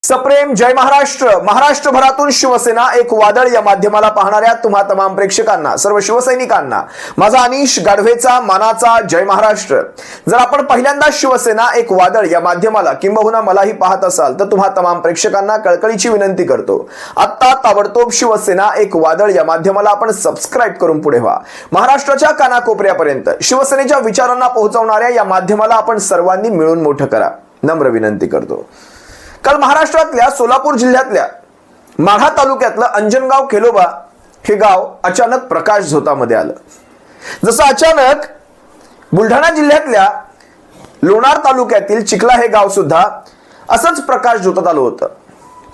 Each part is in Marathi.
सप्रेम जय महाराष्ट्र. महाराष्ट्रभरातून शिवसेना एक वादळ या माध्यमाला पाहणाऱ्या तुम्हा तमाम प्रेक्षकांना, सर्व शिवसैनिकांना माझा अनिश गाढवेचा मानाचा जय महाराष्ट्र. जर आपण पहिल्यांदा शिवसेना एक वादळ या माध्यमाला किंबहुना मलाही पाहत असाल तर तुम्हा तमाम प्रेक्षकांना कळकळीची विनंती करतो, आता ताबडतोब शिवसेना एक वादळ या माध्यमाला आपण सबस्क्राइब करून पुढे व्हा. महाराष्ट्राच्या कानाकोपऱ्यापर्यंत शिवसेनेच्या विचारांना पोहोचवणाऱ्या या माध्यमाला आपण सर्वांनी मिळून मोठं करा, नम्र विनंती करतो. काल महाराष्ट्रातल्या सोलापूर जिल्ह्यातल्या माढा तालुक्यातलं अंजनगाव खेलोबा हे गाव अचानक प्रकाश झोतामध्ये आलं. जसं अचानक बुलढाणा जिल्ह्यातल्या लोणार तालुक्यातील चिखला हे गाव सुद्धा असंच प्रकाश झोतात आलं होतं.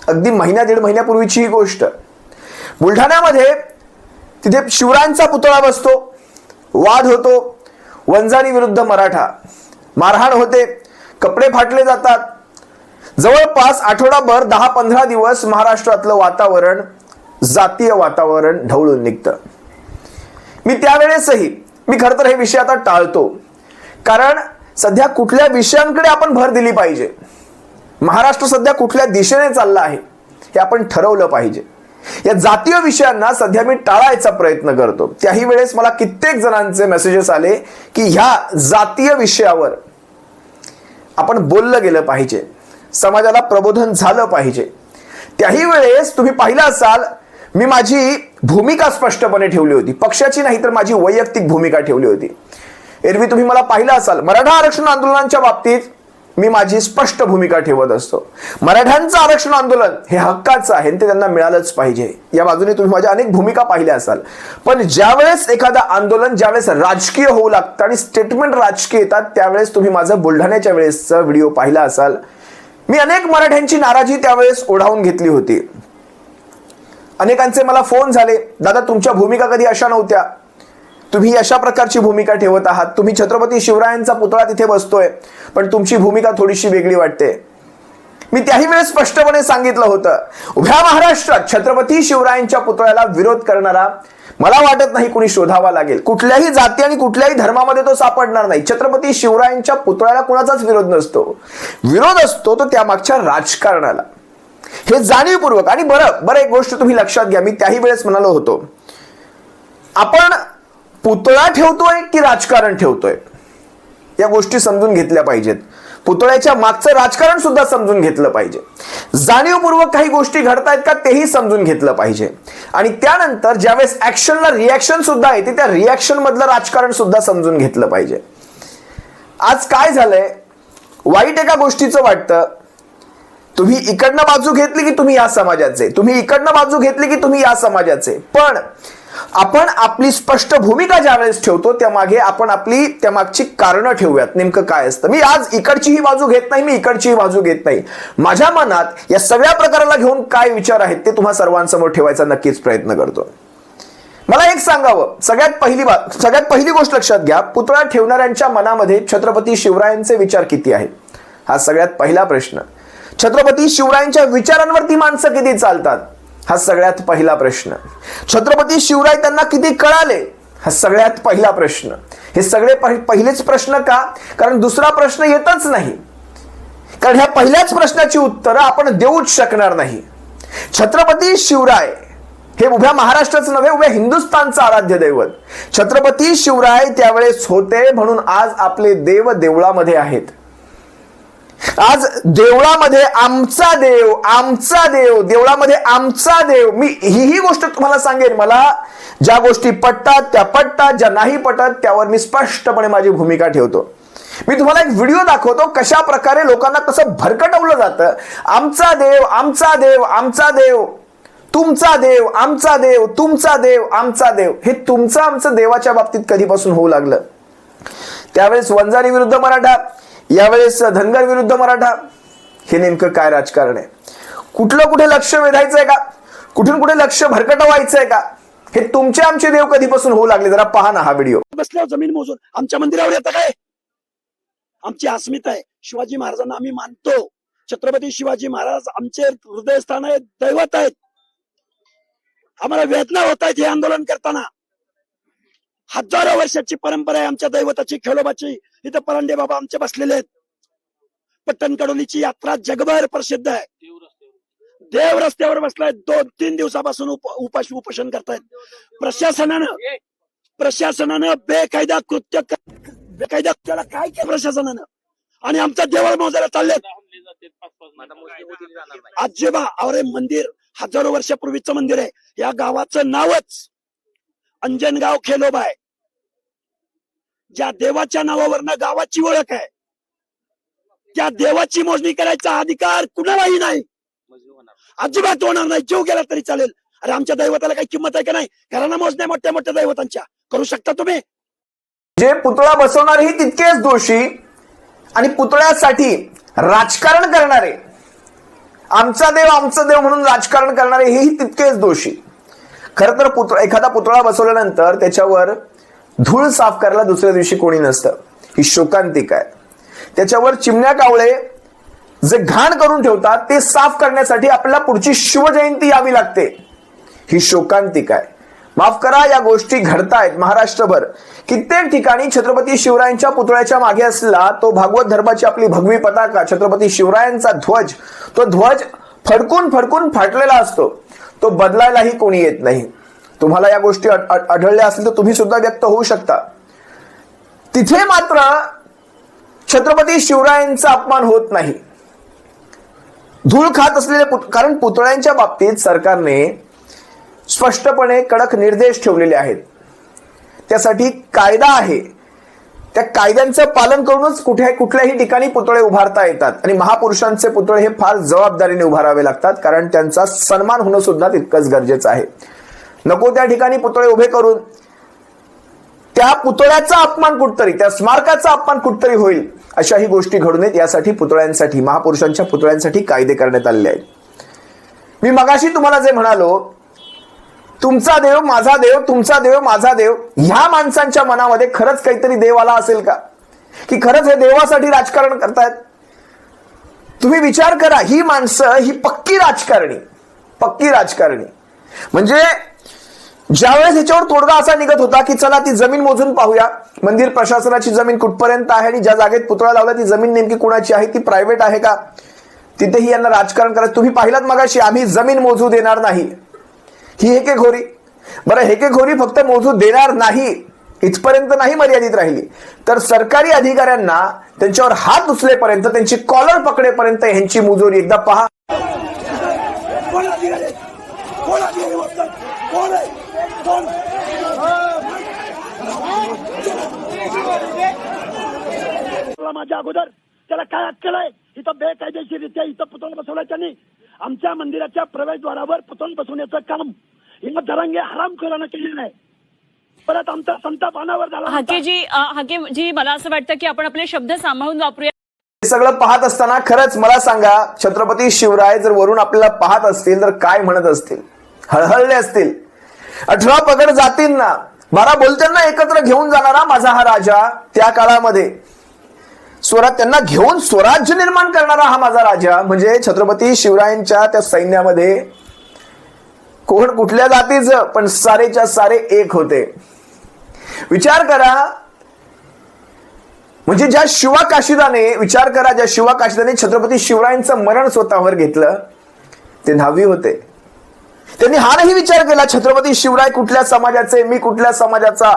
अगदी दीड महिन्यापूर्वीची ही गोष्ट. बुलढाण्यामध्ये तिथे शिवरायांचा पुतळा बसतो, वाद होतो, वंजारी विरुद्ध मराठा, मारहाण होते, कपडे फाटले जातात. जवळपास आठवडाभर 10-15 दिवस महाराष्ट्रातलं वातावरण, जातीय वातावरण ढवळून निघतं. मी त्यावेळेसही खरं तर हे विषय आता टाळतो, कारण सध्या कुठल्या विषयांकडे आपण भर दिली पाहिजे, महाराष्ट्र सध्या कुठल्या दिशेने चालला आहे हे आपण ठरवलं पाहिजे. या जातीय विषयांना सध्या मी टाळायचा प्रयत्न करतो. त्याही वेळेस मला कित्येक जणांचे मेसेजेस आले की ह्या जातीय विषयावर आपण बोललं गेलं पाहिजे, समाजाला प्रबोधन झालं पाहिजे. त्याही वेळेस तुम्ही पाहिलं असाल, मी माझी भूमिका स्पष्टपणे ठेवली होती, पक्षाची नाही तर माझी वैयक्तिक भूमिका ठेवली होती. एरवी तुम्ही मला पाहिलं असाल, मराठा आरक्षण आंदोलनाच्या बाबतीत मी माझी स्पष्ट भूमिका ठेवत असतो. मराठ्यांचं आरक्षण आंदोलन हे हक्काचं आहे, ते त्यांना मिळालंच पाहिजे, या बाजूने तुम्ही माझ्या अनेक भूमिका पाहिल्या असाल. पण ज्यावेळेस एखादं आंदोलन ज्यावेळेस राजकीय होऊ लागतं आणि स्टेटमेंट राजकीय येतात, त्यावेळेस तुम्ही माझं बुलढाण्याच्या वेळेसचा व्हिडिओ पाहिला असाल. मी अनेक मराठ्यांची नाराजी त्यावेळेस ओढावून घेतली होती. अनेकांचे मला फोन झाले, दादा तुमच्या भूमिका कधी अशा नव्हत्या, तुम्ही अशा प्रकारची भूमिका ठेवत आहात, तुम्ही छत्रपती शिवरायांचा पुतळा तिथे बसतोय पण तुमची भूमिका थोडीशी वेगळी वाटते. मी त्याही वेळेस स्पष्टपणे सांगितलं होतं, उभ्या महाराष्ट्रात छत्रपती शिवरायांच्या पुतळ्याला विरोध करणारा मला वाटत नाही कुणी शोधावा लागेल. कुठल्याही जाती आणि कुठल्याही धर्मामध्ये तो सापडणार नाही. छत्रपती शिवरायांच्या पुतळ्याला कुणाचाच विरोध नसतो. विरोध असतो तो त्यामागच्या राजकारणाला, हे जाणीवपूर्वक. आणि बरं एक गोष्ट तुम्ही लक्षात घ्या, मी त्याही वेळेस म्हणालो होतो, आपण पुतळा ठेवतोय की राजकारण ठेवतोय या गोष्टी समजून घेतल्या पाहिजेत. पुतळ्याच्या मागचं राजकारण सुद्धा समजून घेतलं पाहिजे. जाणीवपूर्वक काही गोष्टी घडतायत का तेही समजून घेतलं पाहिजे. आणि त्यानंतर ज्यावेळेस ऍक्शनला रिॲक्शन सुद्धा येते, त्या रिॲक्शन मधलं राजकारण सुद्धा समजून घेतलं पाहिजे. आज काय झालंय, वाईट एका गोष्टीचं वाटतं, तुम्ही इकडनं बाजू घेतली की तुम्ही या समाजाचे, तुम्ही इकडनं बाजू घेतली की तुम्ही या समाजाचे. पण आपण आपली स्पष्ट भूमिका ज्यावेळेस ठेवतो त्यामागे आपण आपली त्यामागची कारणं ठेवूयात. नेमकं काय असतं, मी आज इकडचीही बाजू घेत नाही, मी इकडचीही बाजू घेत नाही. माझ्या मनात या सगळ्या प्रकाराला घेऊन काय विचार आहेत ते तुम्हा सर्वांसमोर ठेवायचा नक्कीच प्रयत्न करतो. मला एक सांगावं, सगळ्यात पहिली गोष्ट लक्षात घ्या, पुतळा ठेवणाऱ्यांच्या मनामध्ये छत्रपती शिवरायांचे विचार किती आहेत हा सगळ्यात पहिला प्रश्न. छत्रपती शिवरायांच्या विचारांवरती माणसं किती चालतात हा सगळ्यात पहिला प्रश्न. छत्रपती शिवराय त्यांना किती कळाले हा सगळ्यात पहिला प्रश्न. हे सगळे पहिलेच प्रश्न का, कारण दुसरा प्रश्न येतच नाही, कारण ह्या पहिल्याच प्रश्नाची उत्तरं आपण देऊच शकणार नाही. छत्रपती शिवराय हे उभ्या महाराष्ट्राचं नव्हे, उभ्या हिंदुस्थानचं आराध्य दैवत. छत्रपती शिवराय त्यावेळेस होते म्हणून आज आपले देव देवळामध्ये आहेत. आज देवळामध्ये आमचा देव, आमचा देव, देवळामध्ये आमचा देव. मी ही गोष्ट तुम्हाला सांगेन, मला ज्या गोष्टी पटतात त्या पटतात, ज्या नाही पटत त्यावर मी स्पष्टपणे माझी भूमिका ठेवतो. मी तुम्हाला एक व्हिडिओ दाखवतो कशा प्रकारे लोकांना कसं भरकटवलं जातं. आमचा देव, आमचा देव, आमचा देव, तुमचा देव, आमचा देव, तुमचा देव, आमचा देव. हे तुमचं आमचं देवाच्या बाबतीत कधीपासून होऊ लागलं. त्यावेळेस वंजारी विरुद्ध मराठा, यावेळेस धनगर विरुद्ध मराठा. हे नेमकं काय राजकारण आहे? कुठे लक्ष वेधायचंय का, कुठून कुठे लक्ष भरकटवायचंय का? हे तुमचे आमचे देव कधीपासून होऊ लागले? जरा पहा ना हा व्हिडिओ. बसल्यावर जमीन मोजून आमच्या मंदिरावर येतं काय? आमची अस्मिता आहे. शिवाजी महाराजांना आम्ही मानतो. छत्रपती शिवाजी महाराज आमचे हृदयस्थान आहेत, दैवत आहेत. आम्हाला वेदना होत आहेत हे आंदोलन करताना. हजारो वर्षाची परंपरा आहे आमच्या दैवताची, खेळोबाची. इथं परांडे बाबा आमचे बसलेले आहेत. पट्टणकडोलीची यात्रा जगभर प्रसिद्ध आहे. देव रस्त्यावर बसलाय, 2-3 दिवसापासून उपोषण करतायत. प्रशासनानं बेकायदा त्याला काय केलं प्रशासनानं, आणि आमचा देवळ मोजायला चाललेत. आजोबा अरे मंदिर हजारो वर्षापूर्वीचं मंदिर आहे. या गावाचं नावच अंजनगाव खेलोबा आहे. ज्या देवाच्या नावावरनं गावाची ओळख आहे, त्या देवाची मोजणी करायचा अधिकार कुणालाही नाही, अजिबात होणार नाही. जीव गेला तरी चालेल. अरे आमच्या दैवताला काही किंमत आहे का नाही? घरांना मोजण्या मोठ्या मोठ्या दैवतांच्या करू शकता तुम्ही. जे पुतळा बसवणारेही तितकेच दोषी आणि पुतळ्यासाठी राजकारण करणारे, आमचा देव म्हणून राजकारण करणारे हेही तितकेच दोषी. खर तर एखादा पुतळा बसवल्यानंतर त्याच्यावर धूळ साफ करायला दुसऱ्या दिवशी कोणी नसतं. ही शोकांतिका आहे. त्याच्यावर चिमण्या कावळे जे घाण करून ठेवतात ते साफ करण्यासाठी आपल्याला पुढची शिवजयंती यावी लागते. ही शोकांतिका आहे. माफ करा, या गोष्टी घडतायत महाराष्ट्रभर. कित्येक ठिकाणी छत्रपती शिवरायांच्या पुतळ्याच्या मागे असलेला तो भागवत धर्माची आपली भगवी पताका, छत्रपती शिवरायांचा ध्वज, तो ध्वज फडकून फडकून फाटलेला असतो. तो बदलायलाही कोणी येत नाही. तुम्हाला या गोष्टी आढळल्या असतील तर तुम्ही सुद्धा व्यक्त होऊ शकता. तिथे मात्र छत्रपती शिवरायांचा अपमान होत नाही. धूळ खात असलेले कारण पुतळ्यांच्या बाबतीत सरकारने स्पष्टपणे कडक निर्देश ठेवलेले आहेत. त्यासाठी कायदा आहे. त्या कायद्यांचं पालन करूनच कुठल्याही ठिकाणी पुतळे उभारता येतात. आणि महापुरुषांचे पुतळे हे फार जबाबदारीने उभारावे लागतात, कारण त्यांचा सन्मान होणं सुद्धा तितकंच गरजेचं आहे. नको त्या ठिकाणी पुतळे उभे करून त्या पुतळ्याचा अपमान कुठतरी, त्या स्मारकाचा अपमान कुठतरी होईल, अशाही गोष्टी घडू नयेत यासाठी पुतळ्यांसाठी, महापुरुषांच्या पुतळ्यांसाठी कायदे करण्यात आलेले आहेत. मी मगाशी तुम्हाला जे म्हणालो, तुमचा देव माझा देव, तुमचा देव माझा देव, ह्या माणसांच्या मनामध्ये खरंच काहीतरी देव आला असेल का, की खरंच हे देवासाठी राजकारण करतायत? तुम्ही विचार करा. ही माणसं ही पक्की राजकारणी. म्हणजे ज्यावेळेस ह्याच्यावर तोडगा असा निघत होता की चला ती जमीन मोजून पाहूया, मंदिर प्रशासनाची जमीन कुठपर्यंत आहे आणि ज्या जागेत पुतळा लावला ती जमीन नेमकी कुणाची आहे, ती प्रायव्हेट आहे का, तिथेही यांना राजकारण करायचं. तुम्ही पाहिलात मगाशी, आम्ही जमीन मोजू देणार नाही, ही हेकेखोरी. बरं, हेकेखोरी फक्त मोजू देणार नाही इथपर्यंत नाही मर्यादित राहिली, तर सरकारी अधिकाऱ्यांना त्यांच्यावर हात उचलेपर्यंत, त्यांची कॉलर पकडेपर्यंत ह्यांची मुजोरी एकदा पहा. माझ्या अगोदर त्याला काय अक्कल आहे? इथं बेकायदेशीरित्या इथं पुतळा बसवलाय त्यांनी. आमच्या मंदिराच्या प्रवेशद्वारावर पुतळा बसवण्याचं काम या जरांगे हरामखोरानं केलेलं आहे. परत आमचा संताप अनावर झाला. हाकेजी, मला असं वाटतं की आपण आपले शब्द सांभाळून वापरूया. हे सगळं पाहत असताना खरंच मला सांगा, छत्रपती शिवराय जर वरून आपल्याला पाहत असतील तर काय म्हणत असतील? हळहळले असतील. 18 पगड जातींना, 12 बोलत्यांना एकत्र घेऊन जाणारा माझा हा राजा, त्या काळामध्ये त्यांना घेऊन स्वराज्य निर्माण करणारा हा माझा राजा. म्हणजे छत्रपती शिवरायांच्या त्या सैन्यामध्ये कोण कुठल्या जातीचं, पण सारेच्या सारे एक होते. विचार करा. म्हणजे ज्या शिवाकाशिदाने छत्रपती शिवरायांचं मरण स्वतःवर घेतलं, ते 10वी होते. त्यांनी हा नाही विचार केला छत्रपती शिवराय कुठल्या समाजाचे, मी कुठल्या समाजाचा.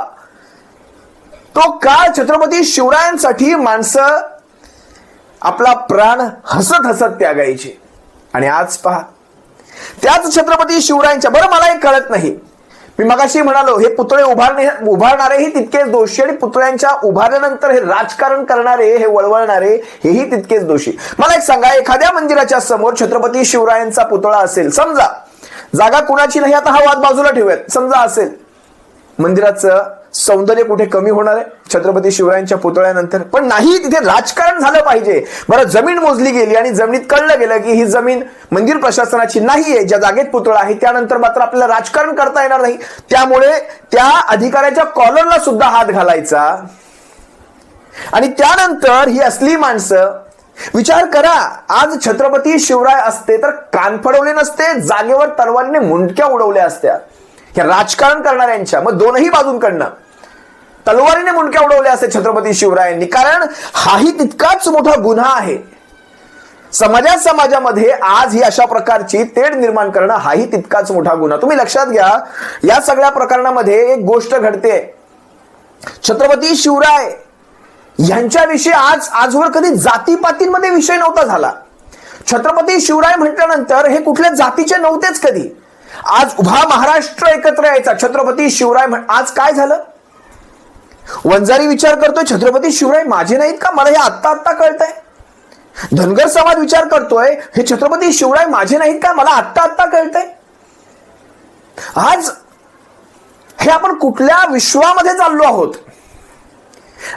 तो काळ छत्रपती शिवरायांसाठी माणसं आपला प्राण हसत हसत त्यागायची. आणि आज पहा, त्याच छत्रपती शिवरायांच्या, बरं मला हे कळत नाही, मी मगाशी म्हणालो हे पुतळे उभारणारेही तितकेच दोषी आणि पुतळ्यांच्या उभारल्यानंतर हे राजकारण करणारे, हे वळवळणारे हेही तितकेच दोषी. मला एक सांगा, एखाद्या मंदिराच्या समोर छत्रपती शिवरायांचा पुतळा असेल, समजा जागा कुणाची नाही, आता हा वाद बाजूला ठेवूयात, समजा असेल, मंदिराचं सौंदर्य कुठे कमी होणार आहे छत्रपती शिवरायांच्या पुतळ्यानंतर? पण नाही, तिथे राजकारण झालं पाहिजे. बरं, जमीन मोजली गेली आणि जमिनीत कळलं गेलं की ही जमीन मंदिर प्रशासनाची नाहीये, ज्या जागेत पुतळा आहे, त्यानंतर मात्र आपल्याला राजकारण करता येणार नाही. त्यामुळे त्या अधिकाऱ्याच्या कॉलरला सुद्धा हात घालायचा. आणि त्यानंतर ही असली माणसं, विचार करा, आज छत्रपती शिवराय असते तर कान फडवले नसते, जागेवर तलवारीने मुंडक्या उडवल्या असत्या ह्या राजकारण करणाऱ्यांच्या. मग दोनही बाजूंकडनं तलवारीने मुंडक्या उडवल्या असते छत्रपती शिवरायांनी, कारण हाही तितकाच मोठा गुन्हा आहे. समाजामध्ये आज ही अशा प्रकारची तेढ निर्माण करणं हाही तितकाच मोठा गुन्हा. तुम्ही लक्षात घ्या, या सगळ्या प्रकरणामध्ये एक गोष्ट घडते. छत्रपती शिवराय यांच्याविषयी आजवर कधी जातीपातींमध्ये विषय नव्हता झाला. छत्रपती शिवराय म्हटल्यानंतर हे कुठल्या जातीचे नव्हतेच कधी. आज उभा महाराष्ट्र एकत्र यायचा. छत्रपती शिवराय आज काय झालं? वंजारी विचार करतोय छत्रपती शिवराय माझे नाहीत का, मला हे आत्ता कळतंय. धनगर समाज विचार करतोय हे छत्रपती शिवराय माझे नाहीत का, मला आत्ता कळतंय. आज हे आपण कुठल्या विश्वामध्ये चाललो आहोत?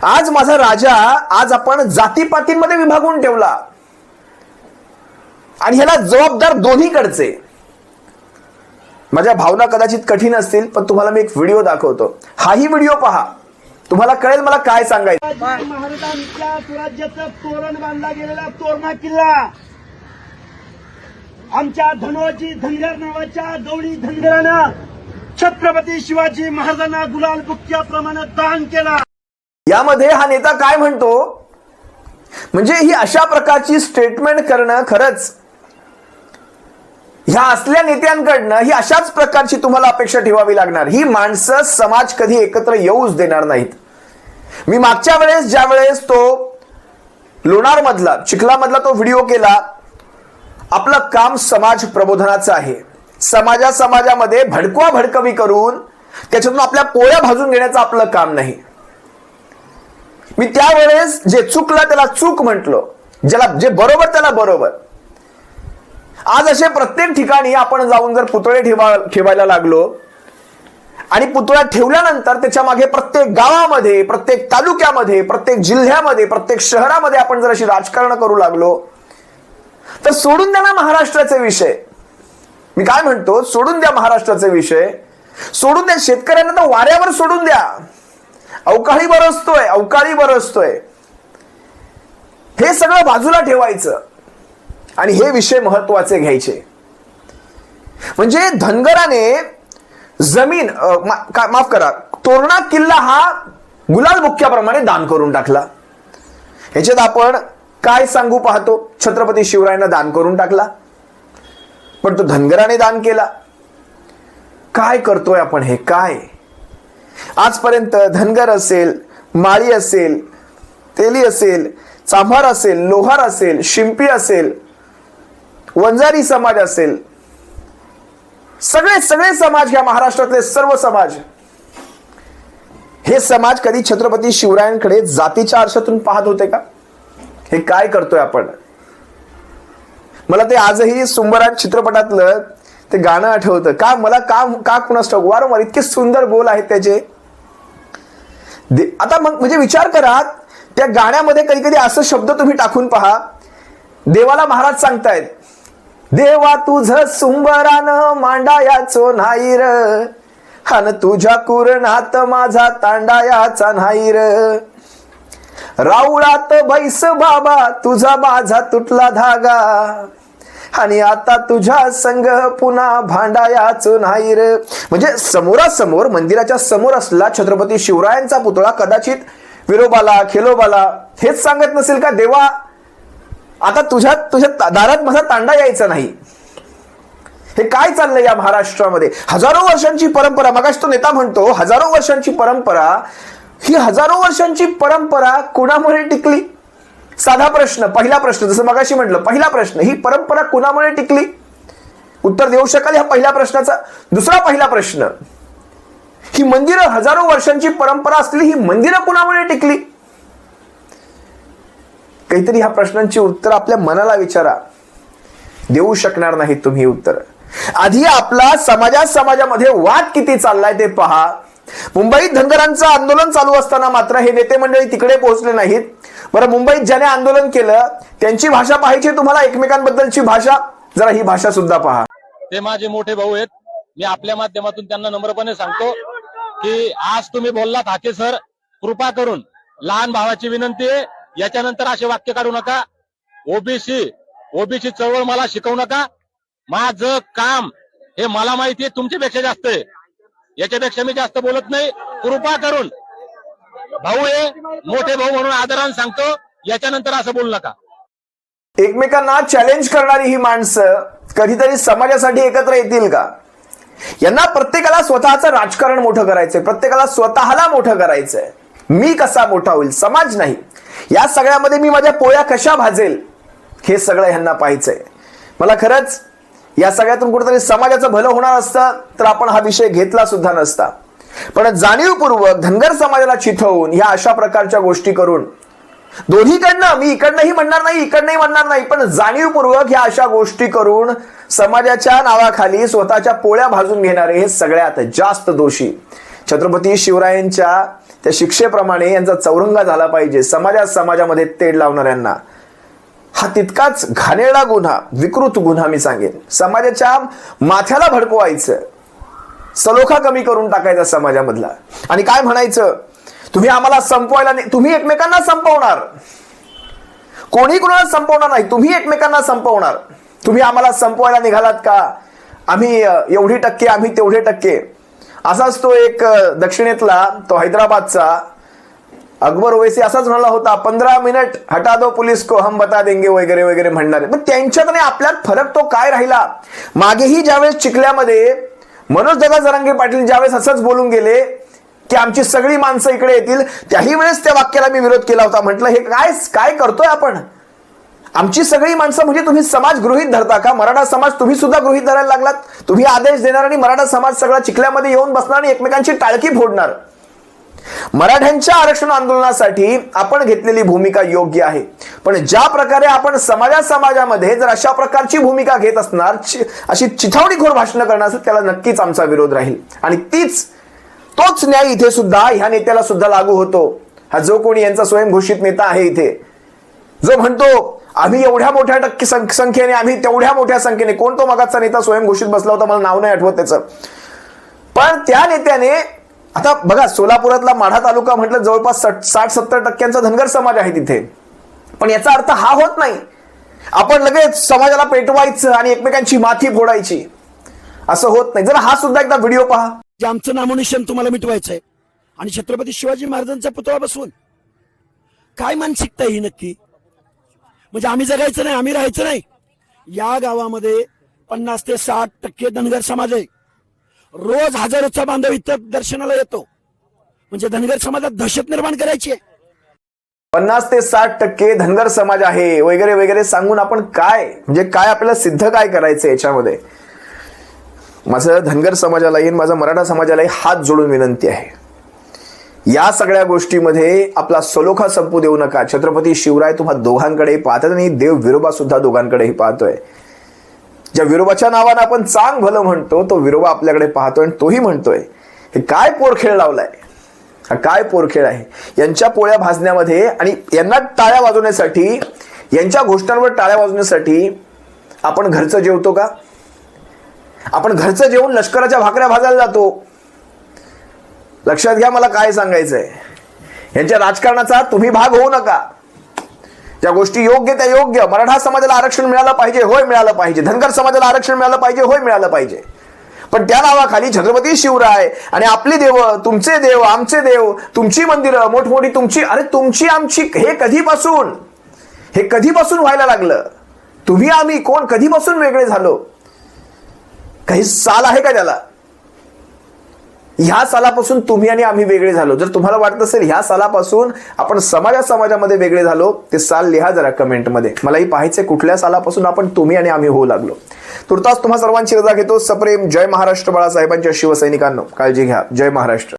आज माझा राजा आज आपण जातीपातींमध्ये विभागून ठेवला आणि ह्याला जबाबदार दोन्हीकडचे. माझ्या भावना कदाचित कठीण असतील, पण तुम्हाला मी एक व्हिडिओ दाखवतो. हाही व्हिडिओ पहा, तुम्हाला कळेल मला काय सांगायचं. महाराजांच्या स्वराज्याचं तोरण बांधला गेलेला तोरणा किल्ला आमच्या धनोजी धनगर नावाच्या गवळी धनगरानं छत्रपती शिवाजी महाराजांना गुलाल बुक्क्याप्रमाणे दान केला. यामध्ये हा नेता काय म्हणतो, म्हणजे ही अशा प्रकारची स्टेटमेंट करणं खरंच ह्या असल्या नेत्यांकडनं ही अशाच प्रकारची तुम्हाला अपेक्षा ठेवावी लागणार. ही माणसं समाज कधी एकत्र येऊच देणार नाहीत. मी मागच्या वेळेस ज्या वेळेस तो लोणार मधला चिखलामधला तो व्हिडिओ केला, आपलं काम समाज प्रबोधनाचं आहे. समाजामध्ये भडकवा भडकवी करून त्याच्यातून आपल्या पोळ्या भाजून घेण्याचं आपलं काम नाही. मी त्यावेळेस जे चुकलं त्याला चूक म्हटलो, ज्याला जे बरोबर त्याला बरोबर. आज असे प्रत्येक ठिकाणी आपण जाऊन जर पुतळे ठेवायला लागलो आणि पुतळा ठेवल्यानंतर त्याच्या मागे प्रत्येक गावामध्ये, प्रत्येक तालुक्यामध्ये, प्रत्येक जिल्ह्यामध्ये, प्रत्येक शहरामध्ये आपण जर अशी राजकारण करू लागलो तर सोडून द्या ना महाराष्ट्राचे विषय. मी काय म्हणतो, सोडून द्या महाराष्ट्राचे विषय, सोडून द्या शेतकऱ्यांना तर वाऱ्यावर सोडून द्या. अवकाळी बरसतोय हे सगळं बाजूला ठेवायचं आणि हे विषय महत्वाचे घ्यायचे. म्हणजे धनगराने जमीन माफ करा, तोरणा किल्ला हा गुलाल बुक्क्याप्रमाणे दान करून टाकला. ह्याच्यात आपण काय सांगू पाहतो, छत्रपती शिवरायांना दान करून टाकला, पण तो धनगराने दान केला. काय करतोय आपण हे? काय आजपर्यंत धनगर असेल, माळी असेल, तेली असेल, चांभार असेल, लोहार असेल, शिंपी असेल, वंजारी समाज असेल, सगळे समाज, ह्या महाराष्ट्रातले सर्व समाज, हे समाज कधी छत्रपती शिवरायांकडे जातीच्या आरशातून पाहत होते का? हे काय करतोय आपण? मला ते आजही सुंबराज चित्रपटातलं ते गाणं आठवतं. का कुणास ठाऊक, वारंवार इतके सुंदर बोल आहेत त्याचे. आता मग म्हणजे विचार करा, त्या गाण्यामध्ये कधी कधी असं शब्द तुम्ही टाकून पहा. देवाला महाराज सांगतायत, देवा तुझ सुंबरानं मांडायाचो नाही र, हान तुझ्या कुरणात माझा तांडायाचा नाही र, राऊळात बैस बाबा तुझा माझा तुटला धागा, आणि आता तुझ्या संग पुन्हा भांडायाचो नाही र. म्हणजे समोरासमोर मंदिराच्या समोर असला छत्रपती शिवरायांचा पुतळा कदाचित विरोबाला खेलोबाला हेच सांगत नसेल का, देवा आता तुझ्या दारात माझा तांडा यायचा नाही. हे काय चाललंय या महाराष्ट्रामध्ये? हजारो वर्षांची परंपरा, मगाशी तो नेता म्हणतो हजारो वर्षांची परंपरा, ही हजारो वर्षांची परंपरा कुणामुळे टिकली? साधा प्रश्न, पहिला प्रश्न, जसं मगाशी म्हटलं पहिला प्रश्न, ही परंपरा कुणामुळे टिकली? उत्तर देऊ शकाल या पहिल्या प्रश्नाचा? दुसरा पहिला प्रश्न, ही मंदिरं हजारो वर्षांची परंपरा असलेली ही मंदिरं कुणामुळे टिकली? काहीतरी ह्या प्रश्नांची उत्तर आपल्या मनाला विचारा. देऊ शकणार नाही तुम्ही उत्तर. आधी आपला समाजामध्ये वाद किती चाललाय ते पहा. मुंबईत धनगरांचं आंदोलन चालू असताना मात्र हे नेते मंडळी तिकडे पोहोचले नाहीत. बरं, मुंबईत ज्याने आंदोलन केलं त्यांची भाषा पाहायची तुम्हाला, एकमेकांबद्दलची भाषा, जरा ही भाषा सुद्धा पहा. ते माझे मोठे भाऊ आहेत. मी आपल्या माध्यमातून त्यांना नम्रपणे सांगतो की आज तुम्ही बोललात हाके सर, कृपा करून लहान भावाची विनंती आहे, याच्यानंतर असे वाक्य काढू नका. ओबीसी चळवळ मला शिकवू नका. माझं काम हे मला माहिती आहे, तुमच्यापेक्षा जास्त आहे. याच्यापेक्षा मी जास्त बोलत नाही. कृपा करून भाऊ आहे, मोठे भाऊ म्हणून आदराने सांगतो, याच्यानंतर असं बोलू नका. एकमेकांना चॅलेंज करणारी ही माणसं कधीतरी समाजासाठी एकत्र येतील का? यांना प्रत्येकाला स्वतःचं राजकारण मोठं करायचंय, प्रत्येकाला स्वतःला मोठं करायचंय. मी कसा मोठा होईल, समाज नाही. या सगळ्यामध्ये मी माझ्या पोळ्या कशा भाजेल हे सगळं ह्यांना पाहायचंय. मला खरंच या सगळ्यातून कुठेतरी समाजाचं भलं होणार असतं तर आपण हा विषय घेतला सुद्धा नसता. पण जाणीवपूर्वक धनगर समाजाला चिथवून ह्या अशा प्रकारच्या गोष्टी करून दोन्हीकडनं, मी इकडनंही म्हणणार नाही इकडनंही म्हणणार नाही, पण जाणीवपूर्वक ह्या अशा गोष्टी करून समाजाच्या नावाखाली स्वतःच्या पोळ्या भाजून घेणारे हे सगळ्यात जास्त दोषी. छत्रपती शिवरायांच्या त्या शिक्षेप्रमाणे यांचा चौरंगा झाला पाहिजे. समाजामध्ये तेढ लावणाऱ्यांना हा तितकाच घाणेरडा गुन्हा, विकृत गुन्हा मी सांगेन. समाजाच्या माथ्याला भडकवायचं, सलोखा कमी करून टाकायचा समाजामधला आणि काय म्हणायचं, तुम्ही आम्हाला संपवायला नाही, तुम्ही एकमेकांना संपवणार. कोणी कुणाला संपवणार नाही, तुम्ही एकमेकांना संपवणार. तुम्ही आम्हाला संपवायला निघालात का, आम्ही एवढी टक्के, आम्ही तेवढे टक्के. असाच तो एक दक्षिणेतला, तो हैदराबादचा अकबर ओवैसी असाच म्हणाला होता, 15 मिनिट हटा दो पुलिस को हम बता देंगे वगैरे वगैरे म्हणणारे. पण त्यांच्यात आणि आपल्यात फरक तो काय राहिला? मागेही ज्यावेळेस चिखल्यामध्ये मनोज दादा जरांगे पाटील ज्यावेळेस असंच बोलून गेले की आमची सगळी माणसं इकडे येतील, त्याही वेळेस त्या वाक्याला मी विरोध केला होता. म्हटलं हे काय करतोय आपण? आमची सगळी माणसं म्हणजे तुम्ही समाज गृहीत धरता का? मराठा समाज तुम्ही सुद्धा गृहीत धरायला लागलात. तुम्ही आदेश देणार आणि मराठा समाज सगळा चिखल्यामध्ये येऊन बसणार आणि एकमेकांची टाळकी फोडणार. मराठ्यांच्या आरक्षण आंदोलनासाठी आपण घेतलेली भूमिका योग्य आहे, पण ज्या प्रकारे आपण समाजामध्ये जर अशा प्रकारची भूमिका घेत असणार, अशी चिथावणीखोर भाषणं करणार असेल, त्याला नक्कीच आमचा विरोध राहील. आणि तोच न्याय इथे सुद्धा ह्या नेत्याला सुद्धा लागू होतो. हा जो कोणी यांचा स्वयंघोषित नेता आहे इथे, जो म्हणतो आम्ही एवढ्या मोठ्या संख्येने, आम्ही तेवढ्या मोठ्या संख्येने, कोण तो मगाचा नेता स्वयंघोषित बसला होता, मला नाव नाही आठवत त्याचं, पण त्या नेत्याने, आता बघा सोलापुरातला माढा तालुका म्हटलं जवळपास 60-70% धनगर समाज आहे तिथे. पण याचा अर्थ हा होत नाही आपण लगेच समाजाला पेटवायचं आणि एकमेकांची माथी फोडायची, असं होत नाही. जरा हा सुद्धा एकदा व्हिडिओ पहा. जे आमचं नामोनिशान तुम्हाला मिटवायचंय आणि छत्रपती शिवाजी महाराजांचा पुतळा बसवून काय मानसिकता ही नक्की? म्हणजे आम्ही जगायचं नाही, आम्ही राहायचं नाही. या गावामध्ये 50 ते 60% धनगर समाज आहे. रोज हजारोचा बांधव इथं दर्शनाला येतो. म्हणजे धनगर समाजात दहशत निर्माण करायची आहे. 50 ते 60% धनगर समाज आहे वगैरे वगैरे सांगून आपण काय, म्हणजे काय आपल्याला सिद्ध काय करायचं याच्यामध्ये? माझं धनगर समाजालाही माझं मराठा समाजालाही हात जोडून विनंती आहे, या सगळ्या गोष्टीमध्ये आपला सलोखा संपू देऊ नका. छत्रपती शिवराय तुम्हा दोघांकडेही पाहतात आणि देव विरोबा सुद्धा दोघांकडेही पाहतोय. ज्या विरोबाच्या नावानं आपण चांग भलं म्हणतो, तो विरोबा आपल्याकडे पाहतोय आणि तोही म्हणतोय हे काय पोरखेळ लावलाय, हा काय पोरखेळ आहे. यांच्या पोळ्या भाजण्यामध्ये आणि यांना टाळ्या वाजवण्यासाठी, यांच्या घोषणांवर टाळ्या वाजवण्यासाठी आपण घरचं जेवतो का? आपण घरचं जेवून लष्कराच्या भाकऱ्या भाजायला जातो. लक्षात घ्या मला काय सांगायचंय. यांच्या राजकारणाचा तुम्ही भाग होऊ नका. ज्या गोष्टी योग्य त्या योग्य. मराठा समाजाला आरक्षण मिळालं पाहिजे, होय मिळालं पाहिजे. धनगर समाजाला आरक्षण मिळालं पाहिजे, होय मिळालं पाहिजे. पण त्या नावाखाली छत्रपती शिवराय आणि आपली देव, तुमचे देव, आमचे देव, तुमची मंदिरं मोठमोठी तुमची, अरे तुमची आमची, हे कधीपासून व्हायला लागलं? तुम्ही आम्ही कोण कधीपासून वेगळे झालो? काही साल आहे का त्याला? ह्या सालापासून तुम्ही आणि आम्ही वेगळे झालो. जर तुम्हाला वाटत असेल ह्या सालापासून आपण समाजामध्ये वेगळे झालो, ते साल लिहा जरा कमेंटमध्ये. मलाही पाहायचंय कुठल्या सालापासून आपण तुम्ही आणि आम्ही होऊ लागलो. तुर्तास तुम्हा सर्वांची रजा घेतो. सप्रेम जय महाराष्ट्र. बाळासाहेबांच्या शिवसैनिकांनो काळजी घ्या. जय महाराष्ट्र.